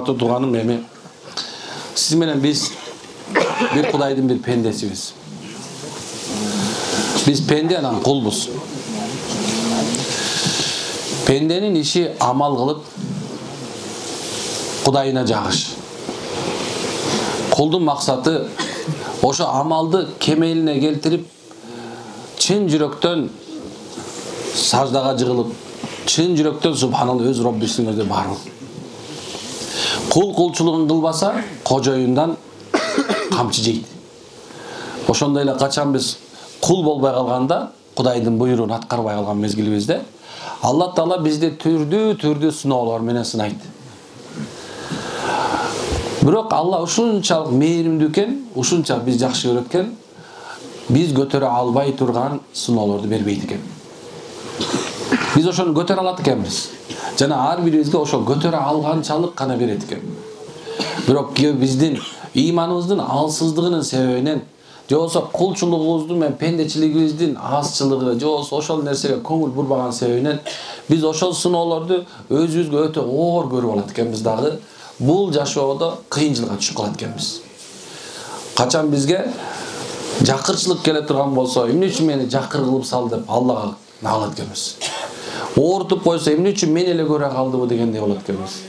урматтуу тууганым, эми сиз менен биз bir Кудайдын bir пендесибиз. Биз пенде, анан кулбуз. Пенденин иши амал кылып Кудайына жагыш. Кулдун максаты ошо амалды кемелине келтирип, чын жүрөктөн саждага жыгылып, чын жүрөктөн субханалла өз Роббисине өзү барып. Кул кулчулугун кылбаса, кожоюндан камчы жейт. Ошондой эле качан биз кул болбой калганда, Кудайдын буйруун аткарбай калган мезгилибизде, Алла Таала бизди түрдүү сыноолор менен сынайт. Бирок Алла ушунчалык мээримдүү экен, ушунча биз жакшы көрөт экен, биз көтөрө албай турган сыноолорду бербейт экен. Биз ошону көтөрө алат экенбиз. Жана ар бирибизге ошо көтөрө алганчалык гана берет экен. Бирок биздин иманыбыздын алсыздыгынын себебинен, же болсо кулчулугубуздун менен пендечилигибиздин азчылыгы, же болсо ошол нерсеге көңүл бурбаган себебинен биз ошол сыноолорду өзүбүзгө өтө оор көрүп алат экенбиз дагы. Бул жашоодо кыйынчылыкка түшүп калат экенбиз. Качан бизге жакырчылык келе турган болсо, эмне үчүн мени жакыр кылып сал деп Аллага наалат экенбиз. Оортуп койсо, эмне үчүн мен эле көрө калдыбы дегендей болот экенбиз.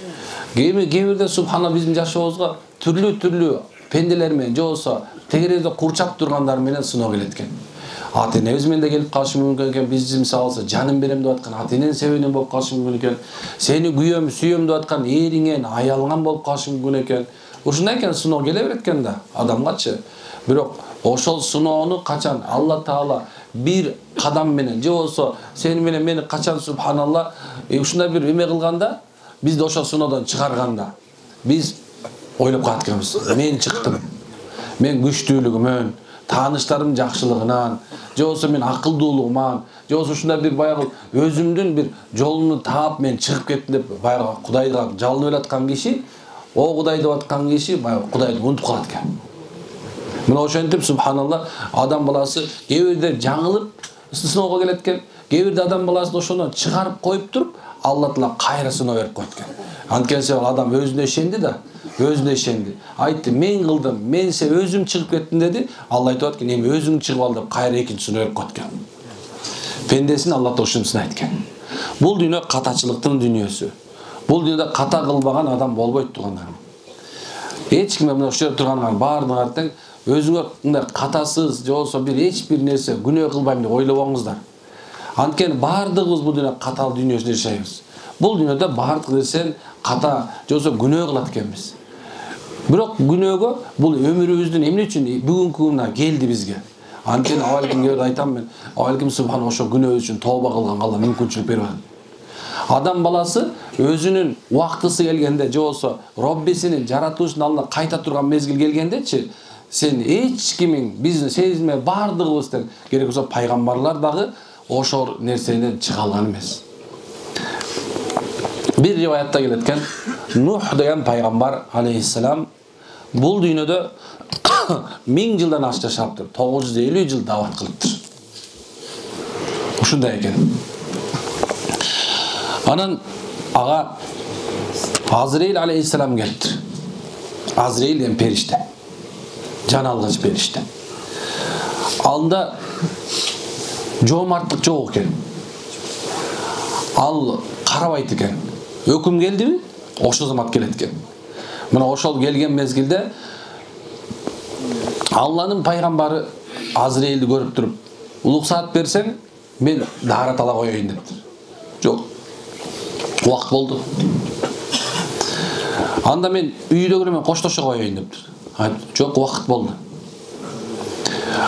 Кээ-бирде субхана биздин жашообузга түрлүү пенделер менен, же болсо тегерезде курчап тургандар менен сыноо келет экен. Ата-энебиз менен да келип калышы мүмкүн экен. Биз мисалы жаным берем деп аткан ата-эненин себебинен болуп калышы мүмкүн экен. Сени күйөм, сүйөм деп аткан эриңен, аялыңан болуп калышы мүмкүн экен. Ушундай экен, сыноо келе берет экен да адамгачы. Бирок ошол сыноону качан Алла Таала бир кадам менен, же болсо сени менен мени качан субханалла ушундай бир эме кылганда, бизди ошол сыноодон чыгарганда, биз ойлоп калат экенбиз. Мен чыктым. Мен күчтүүлүгүмөн, тааныштарым жакшылыгынан, же болсо мен акылдуулугуман, же болсо ушундай бир баягы өзүмдүн бир жолуну таап мен чыгып кеттим деп баягы Кудайга жалынып аткан киши, о Кудай деп аткан киши баягы Кудайды унутуп калат экен. Мына ошентип субханалла адам баласы кээ бирде жаңылып сыноого келет экен. Кээ бирде адам баласы ошону чыгарып коюп туруп, Алла Таала кайра сыноо берип койт экен. Анткени адам өзүнө ишенди да, өзүнө ишенди. Айтты, мен кылдым, мен өзүм чыгып кеттим деди. Алла айтып аткан, эми өзүң чыгып ал деп кайра экинчи сыноо берип койт экен. Пендесин Алла Таала ушуну сынайт экен. Бул дүйнө катачылыктын дүйнөсү. Бул дүйнөдө ката кылбаган адам болбойт тугандарым. Эч ким мына ошол тургандар баардыгы тең өзүңөр мындай катасыз, же болсо эч бир нерсе күнөө кылбайм деп ойлобоңуздар. Анткени баардыгыбыз бул дүйнө катал дүйнөсүндө жашайбыз. Бул дүйнөдө баардык нерсен ката, же болсо күнөө кылат экенбиз. Бирок күнөөгө бул өмүрүбүздүн эмне үчүн бүгүнкү күнүнө келди бизге? Анткени авалкимге айтам мен, авалким субхан ошо күнөө үчүн тооба кылганга Алла мүмкүнчүлүк берип атат. Адам баласы өзүнүн убактысы келгенде, же болсо Роббисинин жаратуушунун алдына кайта турган мезгил келгендечи, сен эч кимиң, биздин сезме баардыгыбыз тең, керек болсо пайгамбарлар дагы ошол нерседен чыга алган эмес. Бир риваятта келет экен, Нух деген пайгамбар алейхиссалам бул дүйнөдө 1000 жылдан ашык жашаптыр, 950 жыл дават кылыптыр. Ушундай экен. Анан ага Азраил алейхиссалам келиптир. Азраил деген периште. Жан алгыч периште. Алында жоомарттык жок экен. Ал карабайт экен. Өкүм келдиби? Ошол замат келет экен. Мына ошол келген мезгилде Алланын пайгамбары Азраилди көрүп туруп, улуксаат берсең, мен даарат ала коеюн дептир. Жок. Убакыт болду. Анда мен үйдөгүлөр менен коштошо коеюн дептир. Жок, убакыт болду.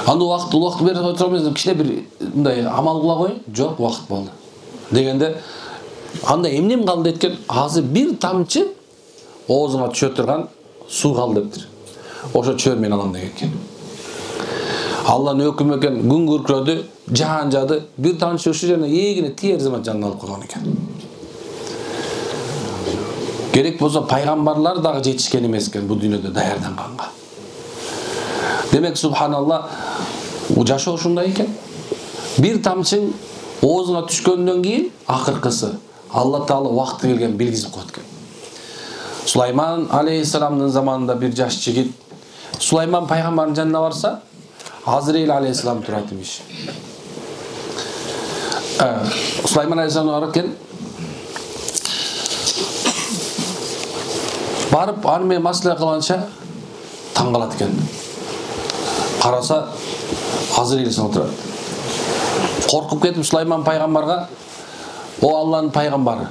Анда убакыт берип отурабыз, кичине бир мындай амал кыла коеюн. Жок, убакыт болду. Дегенде анда эмнем калды эткен? Азыр бир тамчы оозуңа түшө турган суу калды дептир. Ошо чөөр мен алам деген экен. Алланын өкүмү экен, күн күркүрөдү, жаан жады, бир тамчы ушу жерине эгине тиер замат жанын алып койгон экен. Керек болсо пайгамбарлар дагы жетишкен эмес экен бул дүйнөдө даярданганга. Демек субханалла, жашоо ушундай экен. Бир тамчың оозуңа түшкөндөн кийин акыркысы Алла Таала убакыты келген билгизип коет экен. Süleyman aleyhisselam'ın zamanında bir жаш жигит Süleyman peygamberin janına varsa Azrail aleyhisselam turат imiş. Süleyman aleyhisselam vararken barıp armaya masla kılança taң kalat eken. Karasa Azrail aleyhisselam turат. Korkup ketip Süleyman peygamberga o Allah'ın peygamberi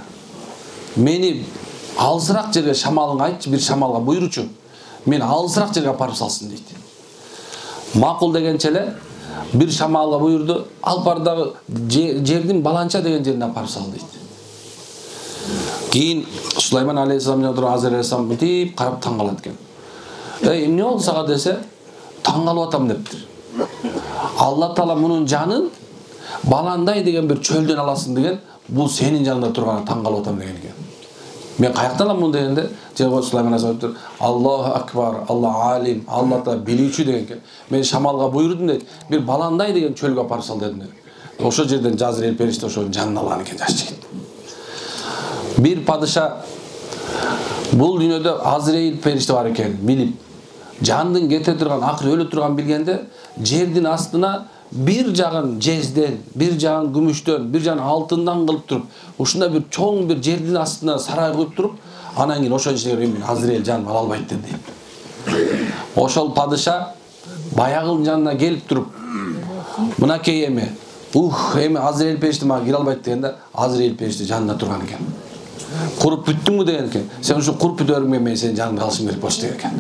meni alsırak жерге шамалың айтчы, bir шамалга буйручу. Мен алсырақ жерге апарып салсын дейді. Мақұл дегенче эле bir шамалга буйрду, алып бар дагы жердин баланча деген жерине апарып сал дейт. Кийин Сулайман алейхиссалам жана туруп Азраил алейхиссалам мынтип карап таң калат экен. Эмне болду сага десе, таң калып атам дептир. Алла Таала мунун жанын баландай деген bir чөлдөн аласың деген, бул сенин жаныңда турган таң калып атам деген экен. Men qayaktan alam bunu degende, Cenab-ı Süleyman Aleyhisselam Allahu Akbar, Allah alim, Allah da bilүүчү деген. Men şamalga buyurdum deydi. Bir balanday degen çölgө apарып sal dedim. Oşo жерден Жазраил периште ошонун жанына алган экен жаш жигит. Bir padişa bul dünyoda Azrail perişte var eкен, bilip jandын kete turgan, akırı ölü turgan bilgende жердин астына bir jagын jezden, bir jagын gümüştön, bir jagын altından kılıp turup, uşunda bir çoğun bir жердин астына saray koyup turup, anan keyin oşo işlerge men Azrail janım ала албайт dedi. Oşol padişa bayagыл janına gelip turup, mınakey emi, emi Azrail perişte maga kire албайт degende, Azrail perişte janında turgan eken. Kurup büttüңbü degen eken, sen şu kurup bütörüңme men senin janыңды alışım berip boş degen eken.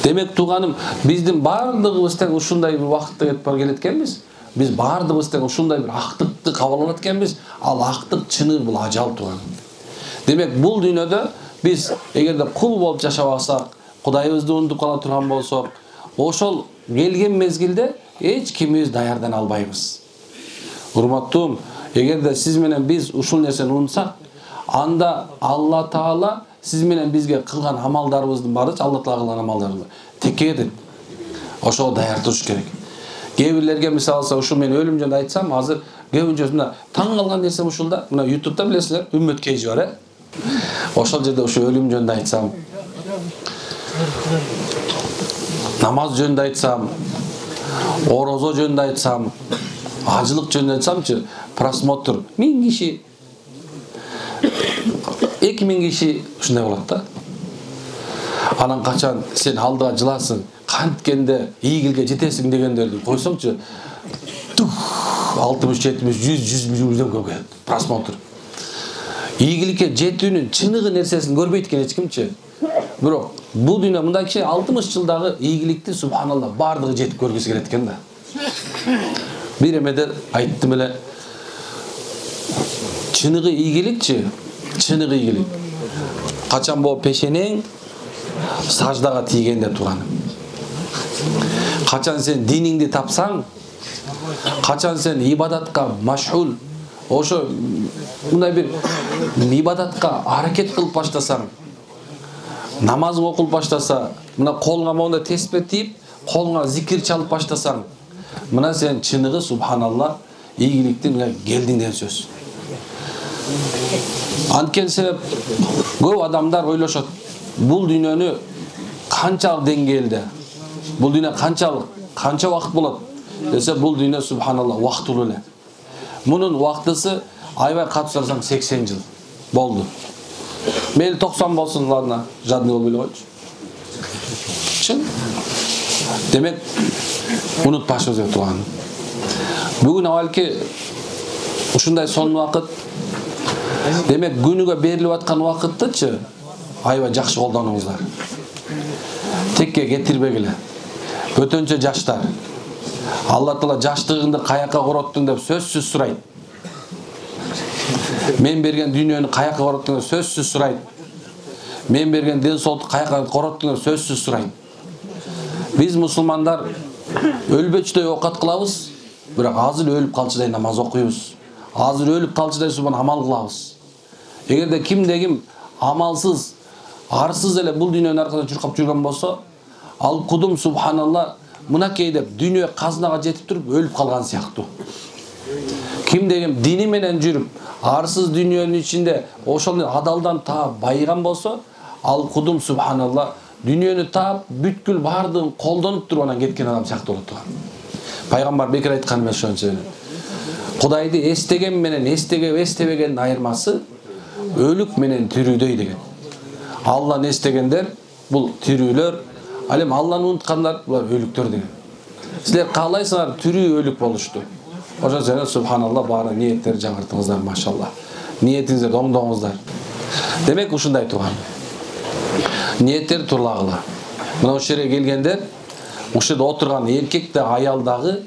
Demek tuğanım bizdin bardığımızdan uşunday bir vaqtda ketip bar keletkenmiz. Biz bardığımızdan uşunday bir aktıkты kabul alatkenmiz. Al aktık çınır bul ajal tuğanım. Demek bul dünyada biz egerde kul bolup jaşap alsak, Kudayыбызды unutup kala turgan bolsok, oşol gelgen mezgilde hiç kimimiz dayardan albayбыз. Urmattuğum, egerde siz menen biz uşul nerseni unutsak, anda Allah Taala siz menen bizge kılgan amaldarыбыздын barıç Allah Taala kılgan amaldarыбыз tekке кетет. Ошол даяр туруш керек. Кээ-бирлерге мисал алса ушул мен өлүм жөнүндө айтсам, азыр көбүнчөсү мына таң калган нерсем ушулда. Мына YouTube'да билесиздер, Үммөт Кейжи бар, Ошол жерде ушул өлүм жөнүндө айтсам, намаз жөнүндө айтсам, орозо жөнүндө айтсам, ажылык жөнүндө айтсамчы, просмотр 1000 киши 2000 kişi ушундай болот да. Анан качан сен алдыга жыласың, канткенде ийгилге жетесиң дегендерди койсоңчу, 60, 70, 100 миллион көрөт просмотр. Ийгиликке жетүүнүн чыныгы нерсесин көрбөйт экен эч кимчи. Бирок бул дүйнө мындай киши 60 жылдагы ийгиликти субханалла бардыгы жетип көргүсү келет экен да. Bir emede айттым эле. Чыныгы ийгиликчи чыныгы ийгилик. Качан бул пешенең саждага тийгенде турганым. Качан сен диниңди тапсаң, качан сен ибадатка машгул, ошо мындай бир ибадатка аракет кылып баштасаң, намаз окуп баштаса, мына колуңа монда теспе тийип, колуңа зикир чалып баштасаң, мына сен чыныгы субханалла ийгиликтин келдиң деген сөз. Анткени себеп көп адамдар ойлошот, бул дүйнөнү канчалык деңгээлде, бул дүйнө канча убакыт болот десе, бул дүйнө субханалла убактылуу эле. Мунун убактысы аябай катышсаң 80 жыл болду. Мейли 90 болсун, ладно, жадный болбой эле койчу. Чын. Демек, унутпашыбыз деп турган. Бүгүн абалки ушундай сонун убакыт. Demek günüge berilip atkан vakıttычы аябай жакшы колдонуңуздар. Tekке кетирбегиле. Өтөнчө жаштар. Алла Таала жаштыгыңды каяка короттуң деп сөзсүз сурайт. Мен берген дүйнөнү каяка короттуң деп сөзсүз сурайт. Мен берген ден соолукту каяка короттуң деп сөзсүз сурайт. Биз мусулмандар өлбөчүдөй окат кылабыз, бирок азыр өлүп калчыдай намаз окуйбуз. Азыр өлүп калчыдай субхан амал кылабыз. Эгерде кимде ким амалсыз, арсыз эле бул дүйнөнүн аркасында чуркап жүргөн болсо, ал кудум субханалла мынакей деп дүйнө казынага жетип туруп өлүп калган сыяктуу. Кимде ким дини менен жүрүп, арсыз дүйнөнүн ичинде ошол адалдан таап байыган болсо, ал кудум субханалла дүйнөнү таап бүткүл баардыгын колдонуп туруп анан кеткен адам сыяктуу болот турган. Пайгамбар бекер айткан эмес ошончо. Кудайды эстеген менен эстебегендин айырмасы өлүк менен тирүүдөй деген. Алланы эстегендер бул тирүүлөр, ал эми Алланы унуткандар булар өлүктөр деген. Силер каалайсыңар тирүү өлүк болушту. Ошо жана субханалла баары ниеттер жаңыртыңыздар машалла. Ниетиңиздерди оңдоңуздар. Демек ушундай турган. Ниеттер турлагыла. Мына ошол жерге келгендер, ошол жерде отурган эркек да аял дагы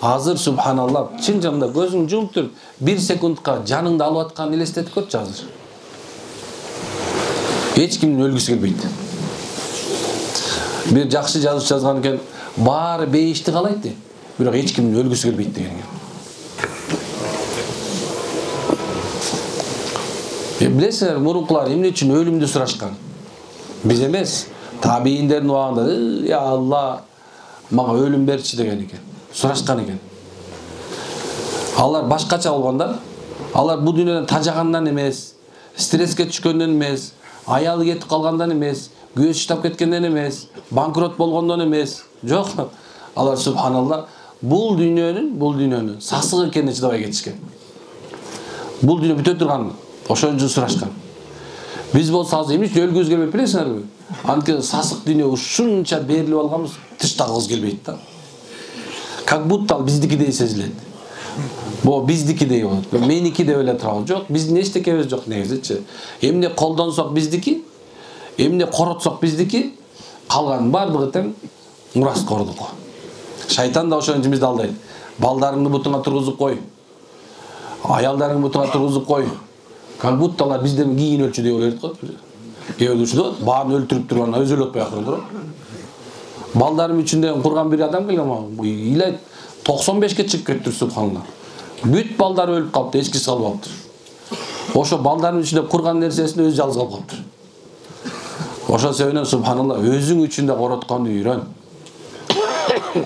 азыр субханалла чын жамда көзүң жумуп туруп 1 секундка жаныңды алып атканын элестетип көрчү азыр. Эч кимдин өлгүсү келбейт. Бир жакшы жазып жазган экен, баары бейишти каалайт, бирок эч кимдин өлгүсү келбейт деген экен. Билесиңер, мурункулар эмне үчүн өлүмдү сурашкан? Биз эмес, табийиндердин убагында, "Я Алла, мага өлүм берчи" деген экен. Сурашкан экен. Алар башкача болгонда, алар бул дүйнөдөн тажагандан эмес, стресске түшкөндөн эмес, аялы кетип калгандан эмес, күйөөсү штап кеткенден эмес, банкрот болгондон эмес. Жок. Алар субханалла бул дүйнөнүн сасык экенине чыдабай кетишкен. Бул дүйнө бүтө турган, ошон үчүн сурашкан. Биз болсо азыр эмне үчүн өлгүбүз келбейт билесиңерби? Анткени сасык дүйнө ушунча берилип алганбыз, тыштагыбыз келбейт да. Как будто ал биздикидей сезилет. Бу биздикидей болот. Меники деп эле турабыз. Жок, биздин эчтекебиз жок негизичи. Эмне колдонсок биздики, эмне коротсок биздики, калган бардыгы тең мураскордук. Шайтан да ошон үчүн бизди алдайт. Балдарыңды бутуңа тургузуп кой. Аялдарыңды бутуңа тургузуп кой. Как будто алар бизден кийин өлчү деп ойлойт го. Кээ ушунда баарын өлтүрүп туруп анан өзү өлүп атпай турат. Балдарым үчүн деген курган бир адам келген, илайт 95-ке чыгып кетти субханалла. Бүт балдары өлүп калыптыр, эч киши калбаптыр. Ошо балдарын үчүндө курган нерсесин өзү жалгыз калып калыптыр. Ошол себептен субханалла өзүң үчүн да коротконду үйрөн.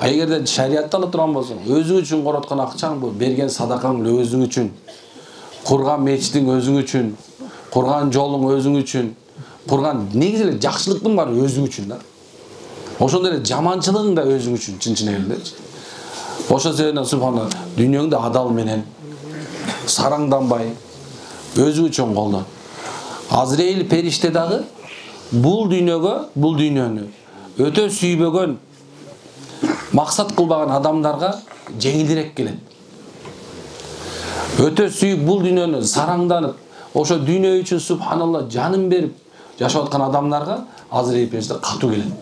Эгерде шариатта ала турган болсоң, өзүң үчүн короткон акчаң бул, берген садакаң өзүң үчүн, курган мечитиң өзүң үчүн, курган жолуң өзүң үчүн, курган негизи эле жакшылыктын баары өзүң үчүн да. Ошондой эле жаманчылыгың да өзүң үчүн, чын эле. Ошол себептен субханалла дүйнөңдү адал менен сараңданбай өзүң үчүн колдон. Азраил периште дагы бул дүйнөнү өтө сүйбөгөн, максат кылбаган адамдарга жеңилирээк келет. Өтө сүйүп бул дүйнөнү сараңданып, ошо дүйнө үчүн субханалла жанын берип жашап аткан адамдарга Азраил периште катуу келет.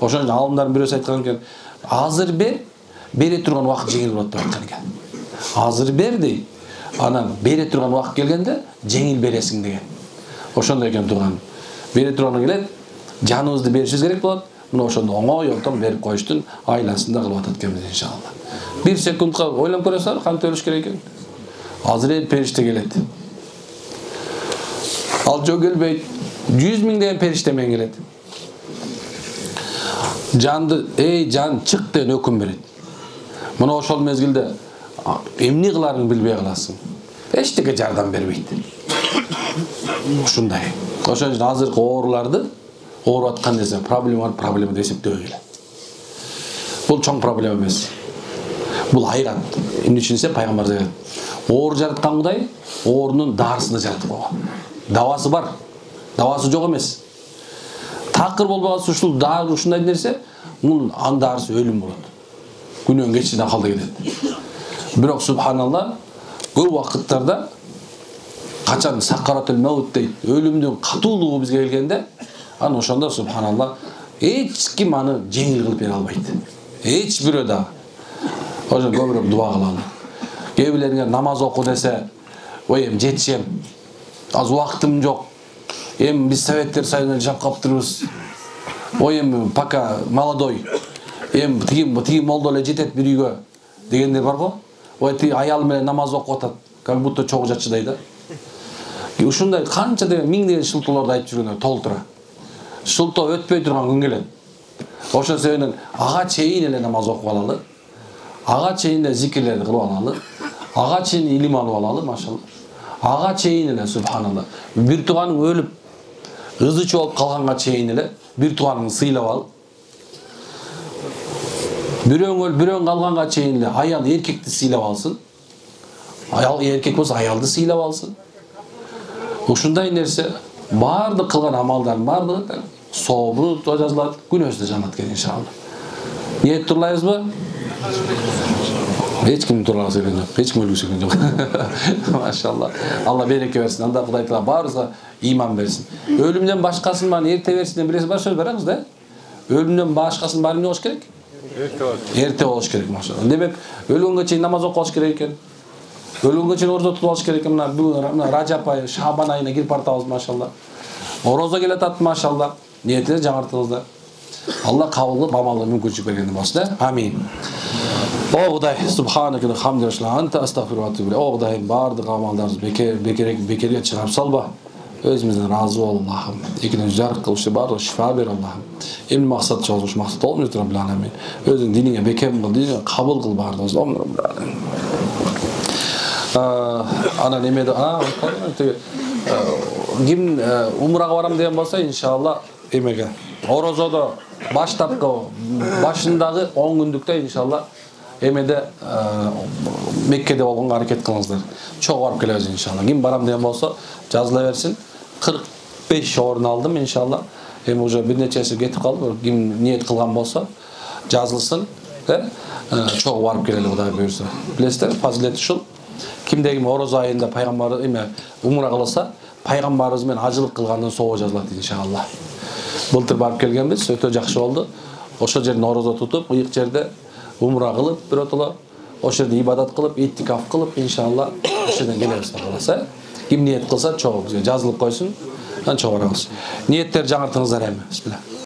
Ошон үчүн алымдардын бирөөсү айткан экен, азыр бере турган убакыт жеңил болот деп айткан экен. Азыр бер дей, анан бере турган убакыт келгенде жеңил бересиң деген. Ошондой экен турган. Бере турган келет, жаныбызды беришибиз керек болот. Мына ошондо оңой жолдон берип коюштун айласында кылып атат экенбиз иншалла. 1 секундка ойлонуп көрөсүңөр, кантип өлүш керек экен? Азраил периште келет. Ал жок келбейт. 100 000 деген периште менен келет. Жанды, эй жан чык деген өкүм берет. Мына ошол мезгилде эмне кыларыңды билбей каласың. Эчтеке жардам бербейт. Ушундай. Ошон үчүн азыркы ооруларды, ооруп аткан нерсе проблема деп эсептөбөй эле. Бул чоң проблема эмес. Бул айрат. Эмне үчүн десе пайгамбар айтат. Оор жараткан Кудай оорунун дарысын жаратып койгон. Давасы бар. Давасы жок эмес. Такыр болбаган ушул дары ушундай нерсе, мунун андарысы өлүм болот. Күнөн кечинен калды кетет. Бирок субханалла көп убакыттарда качан сакаратул маут дейт, өлүмдүн катуулугу бизге келгенде, аны ошондо субханалла эч ким аны жеңил кылып бере албайт. Эч бирөө да. Ошо көбүрөөк дуа кылалы. Кээ бирлерге намаз оку десе, ой эми жетишем. Аз убактым жок. Эми биз советтер союзунда жашап калыптырбыз. Ой эми пока молодой. Эми тиги молдо эле жетет бир үйгө дегендер бар го. Ой тиги аял менен намаз окуп атат. Как будто чогуу жатчыдай да. Ушундай канча деген миң деген шылтоолорду айтып жүргөндөр толтура. Шылтоо өтпөй турган күн келет. Ошол себептен ага чейин эле намаз окуп алалы. Ага чейин эле зикирлерди кылып алалы. Ага чейин илим алып алалы, машалла. Ага чейин эле субханалла. Бир тууганың өлүп, ызычы болуп калганга чейин эле бир тууганыңды сыйлап ал. Бирөөң өлүп, бирөөң калганга чейин эле аял эркекти сыйлап алсын. Аял эркек болсо аялды сыйлап алсын. Ушундай нерсе бардык кылган амалдардын бардыгы сообу жазылат, күнөөсү да жанат экен иншалла. Ниет турлайбызбы? Эч ким тууралуу сөйлөгөн жок, эч ким өлгүсү келген жок. Машалла. Алла береке берсин. Анда Кудай Таала баарыбызга иман берсин. Өлүмдөн башкасын баарын эрте берсин деп биресе бар сөз барабыз да. Өлүмдөн башкасын баары эмне болуш керек? Эрте болуш керек, машалла. Демек, өлгөнгө чейин намаз окуп алыш керек экен. Өлгөнгө чейин орозо тутуп алыш керек экен. Мына Ражап айы, Шабан айына кирип бартабыз, машалла. Орозо келатат, машалла. Ниетиңизди жаңыртыңыздар. Алла кабыл кылып амалга мүмкүнчүлүк бергенден болсун, амин. О Кудай, субханака хамдулилlah, анта астагфируллах. О Кудай, бардык амалдарыбызды бекерге чыгарып салба. Өзүмүздөн разы бол, Аллахым. Экинен жарык кылышы бардык шифа бер, Аллахым. Эмне максат чогулуш максат болмойт, Раббил аламин. Өзүң диниңе бекем кыл, диниңе кабыл кыл бардыгыбызды, Раббил аламин. Ана немеде, ким умрага барам деген болсо, иншалла, эмеге. Орозодо башындагы 10 күндүктө иншалла эмеде Меккеде болгонго аракет кылыңыздар. Чогуу барып келебиз иншалла. Ким барам деген болсо, жазыла берсин. 45 орун алдым иншалла. Эми уже бир нечеси кетип калды. Ким ниет кылган болсо, жазылсын. Чогуу барып келели Кудай буйрса. Билесиздер, фазилет ушул. Кимде ким орозо айында пайгамбар умра кылса, пайгамбарыбыз менен ажылык кылгандан соого жазылат иншалла. Былтыр барып келгенбиз, өтө жакшы болду. Ошол жерден орозо тутуп, ыйык жерде умра кылып, биротоло ошол жерде ибадат кылып, иттикаф кылып, иншалла ошол жерден келебиз каласа. Ким ниет кылса, чогуу бизге жазылып койсун, чогуу барабыз. Ниеттер жаңыртыңыздар эми. Бисмилlah.